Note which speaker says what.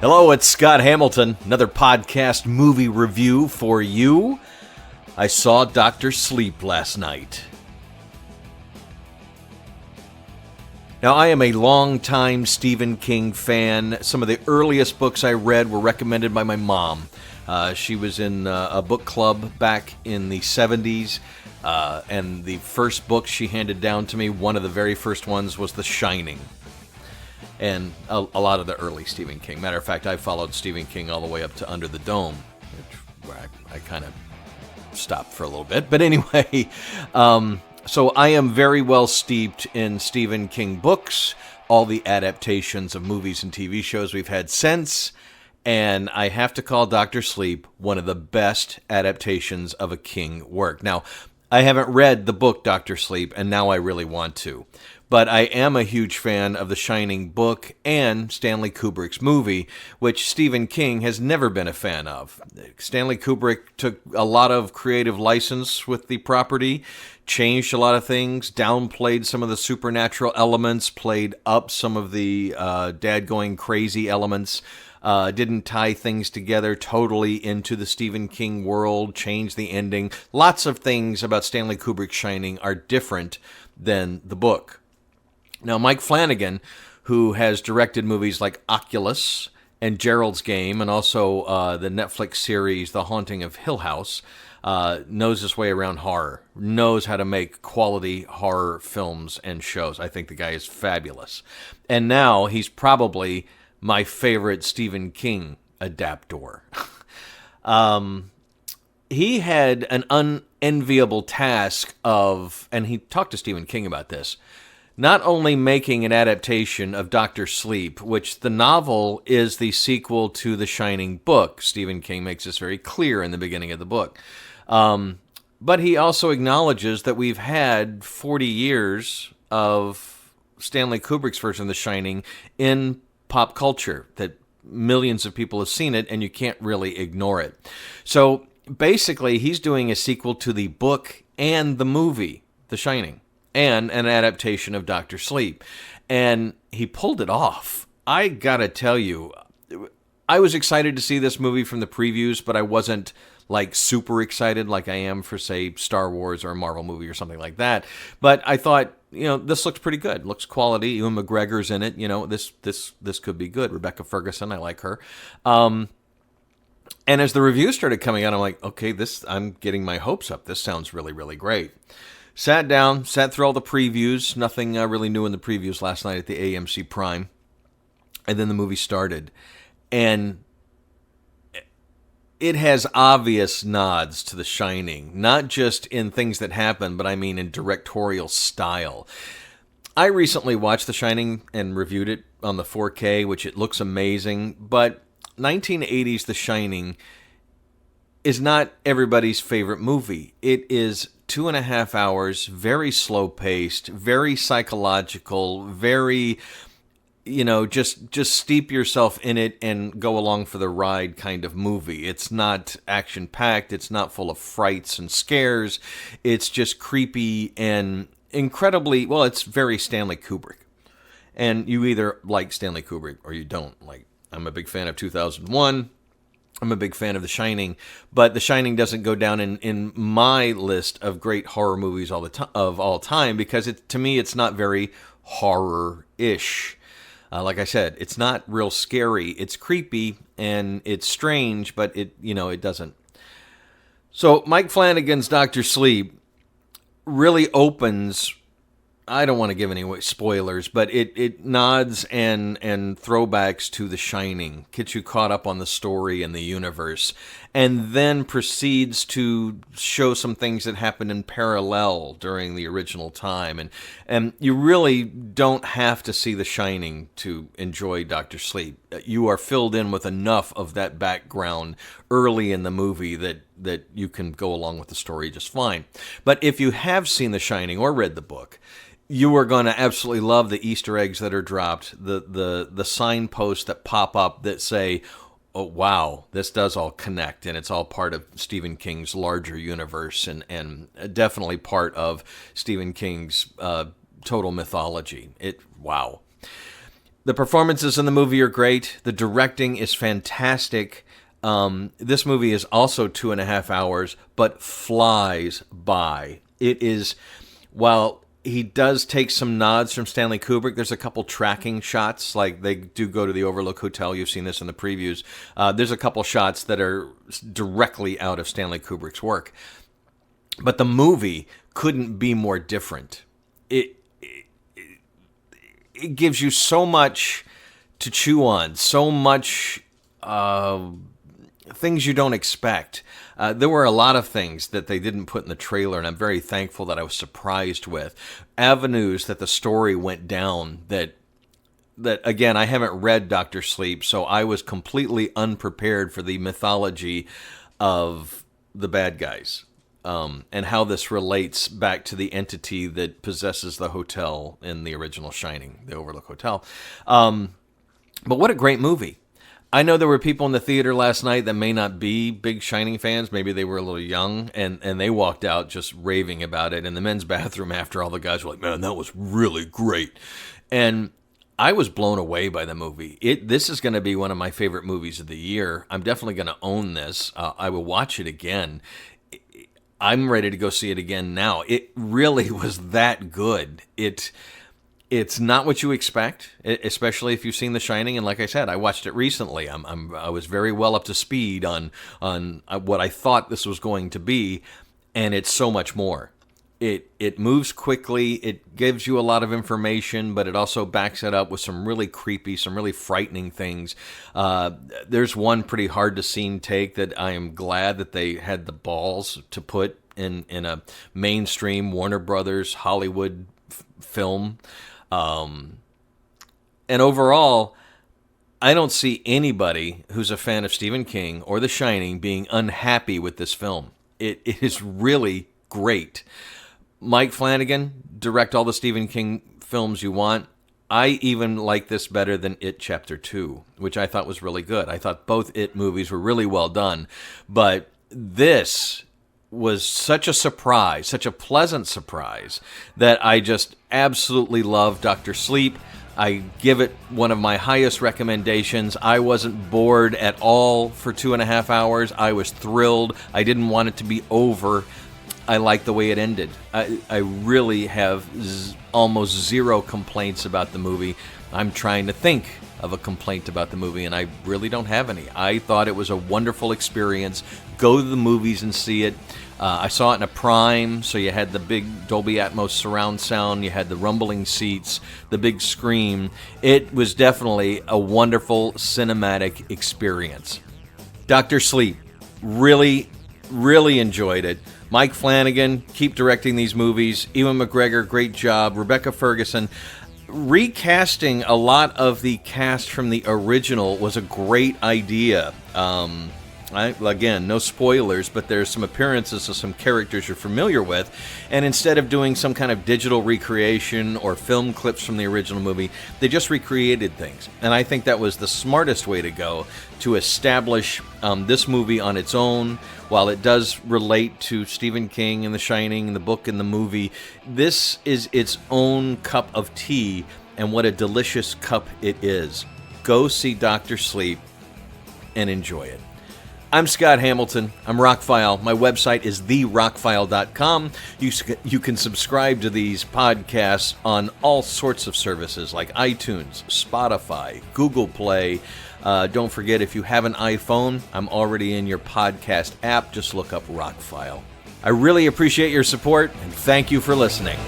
Speaker 1: Hello, it's Scott Hamilton. Another podcast movie review for you. I saw Dr. Sleep last night. Now, I am a longtime Stephen King fan. Some of the earliest books I read were recommended by my mom. She was in a book club back in the 70s, and the first book she handed down to me, one of the very first ones, was The Shining. And a lot of the early Stephen King. Matter of fact, I followed Stephen King all the way up to Under the Dome, where I kind of stopped for a little bit. But anyway, so I am very well steeped in Stephen King books, all the adaptations of movies and TV shows we've had since, and I have to call Dr. Sleep one of the best adaptations of a King work. Now, I haven't read the book Dr. Sleep, and now I really want to. But I am a huge fan of The Shining book and Stanley Kubrick's movie, which Stephen King has never been a fan of. Stanley Kubrick took a lot of creative license with the property, changed a lot of things, downplayed some of the supernatural elements, played up some of the dad-going-crazy elements, didn't tie things together totally into the Stephen King world, changed the ending. Lots of things about Stanley Kubrick's Shining are different than the book. Now, Mike Flanagan, who has directed movies like Oculus and Gerald's Game, and also the Netflix series The Haunting of Hill House, knows his way around horror, knows how to make quality horror films and shows. I think the guy is fabulous. And now he's probably my favorite Stephen King adaptor. He had an unenviable task of, and he talked to Stephen King about this, not only making an adaptation of Dr. Sleep, which the novel is the sequel to the Shining book. Stephen King makes this very clear in the beginning of the book. But he also acknowledges that we've had 40 years of Stanley Kubrick's version of The Shining in pop culture, that millions of people have seen it, and you can't really ignore it. So basically, he's doing a sequel to the book and the movie, The Shining, and an adaptation of Dr. Sleep. And he pulled it off. I gotta tell you, I was excited to see this movie from the previews, but I wasn't like super excited like I am for, say, Star Wars or a Marvel movie or something like that. But I thought, this looks pretty good. Looks quality. Ewan McGregor's in it. This could be good. Rebecca Ferguson, I like her. And as the reviews started coming out, I'm like, okay, I'm getting my hopes up. This sounds really, really great. Sat down, sat through all the previews. Nothing really new in the previews last night at the AMC Prime. And then the movie started. And it has obvious nods to The Shining. Not just in things that happen, but I mean in directorial style. I recently watched The Shining and reviewed it on the 4K, which it looks amazing. But 1980s The Shining is not everybody's favorite movie. It is 2.5 hours, very slow-paced, very psychological, very, just steep yourself in it and go along for the ride kind of movie. It's not action-packed. It's not full of frights and scares. It's just creepy and incredibly, well, it's very Stanley Kubrick. And you either like Stanley Kubrick or you don't. Like, I'm a big fan of 2001. I'm a big fan of The Shining, but The Shining doesn't go down in my list of great horror movies of all time because to me it's not very horror-ish. Like I said, it's not real scary. It's creepy and it's strange, but it doesn't. So Mike Flanagan's Dr. Sleep really opens. I don't want to give any spoilers, but it nods and throwbacks to The Shining, gets you caught up on the story and the universe, and then proceeds to show some things that happened in parallel during the original time. And you really don't have to see The Shining to enjoy Dr. Sleep. You are filled in with enough of that background early in the movie that you can go along with the story just fine. But if you have seen The Shining or read the book, you are going to absolutely love the Easter eggs that are dropped, the signposts that pop up that say, oh, wow, this does all connect, and it's all part of Stephen King's larger universe, and definitely part of Stephen King's total mythology. Wow. The performances in the movie are great. The directing is fantastic. This movie is also 2.5 hours, but flies by. It is, while he does take some nods from Stanley Kubrick, there's a couple tracking shots, like they do go to the Overlook Hotel. You've seen this in the previews. There's a couple shots that are directly out of Stanley Kubrick's work. But the movie couldn't be more different. It gives you so much to chew on, so much things you don't expect. There were a lot of things that they didn't put in the trailer, and I'm very thankful that I was surprised with. Avenues that the story went down that again, I haven't read Dr. Sleep, so I was completely unprepared for the mythology of the bad guys. And how this relates back to the entity that possesses the hotel in the original Shining, the Overlook Hotel. But what a great movie. I know there were people in the theater last night that may not be big Shining fans. Maybe they were a little young, and they walked out just raving about it in the men's bathroom after. All the guys were like, man, that was really great. And I was blown away by the movie. This is going to be one of my favorite movies of the year. I'm definitely going to own this. I will watch it again. I'm ready to go see it again now. It really was that good. It's not what you expect, especially if you've seen The Shining. And like I said, I watched it recently. I was very well up to speed on what I thought this was going to be, and it's so much more. It moves quickly. It gives you a lot of information, but it also backs it up with some really creepy, some really frightening things. There's one pretty hard to see take that I am glad that they had the balls to put in a mainstream Warner Brothers Hollywood film. And overall, I don't see anybody who's a fan of Stephen King or The Shining being unhappy with this film. It is really great. Mike Flanagan, direct all the Stephen King films you want. I even like this better than It Chapter 2, which I thought was really good. I thought both It movies were really well done. But this was such a surprise, such a pleasant surprise, that I just absolutely love Dr. Sleep. I give it one of my highest recommendations. I wasn't bored at all for 2.5 hours. I was thrilled. I didn't want it to be over. I like the way it ended. I really have almost zero complaints about the movie. I'm trying to think of a complaint about the movie, and I really don't have any. I thought it was a wonderful experience. Go to the movies and see it. I saw it in a Prime, so you had the big Dolby Atmos surround sound, you had the rumbling seats, the big screen. It was definitely a wonderful cinematic experience. Dr. Sleep, really, really enjoyed it. Mike Flanagan, keep directing these movies. Ewan McGregor, great job. Rebecca Ferguson. Recasting a lot of the cast from the original was a great idea. Again, no spoilers, but there's some appearances of some characters you're familiar with, and instead of doing some kind of digital recreation or film clips from the original movie, they just recreated things. And I think that was the smartest way to go, to establish this movie on its own. While it does relate to Stephen King and The Shining, the book and the movie, this is its own cup of tea, and what a delicious cup it is. Go see Dr. Sleep and enjoy it. I'm Scott Hamilton. I'm ROCKFILE. My website is therockfile.com. You can subscribe to these podcasts on all sorts of services like iTunes, Spotify, Google Play. Don't forget, if you have an iPhone, I'm already in your podcast app. Just look up ROCKFILE. I really appreciate your support, and thank you for listening.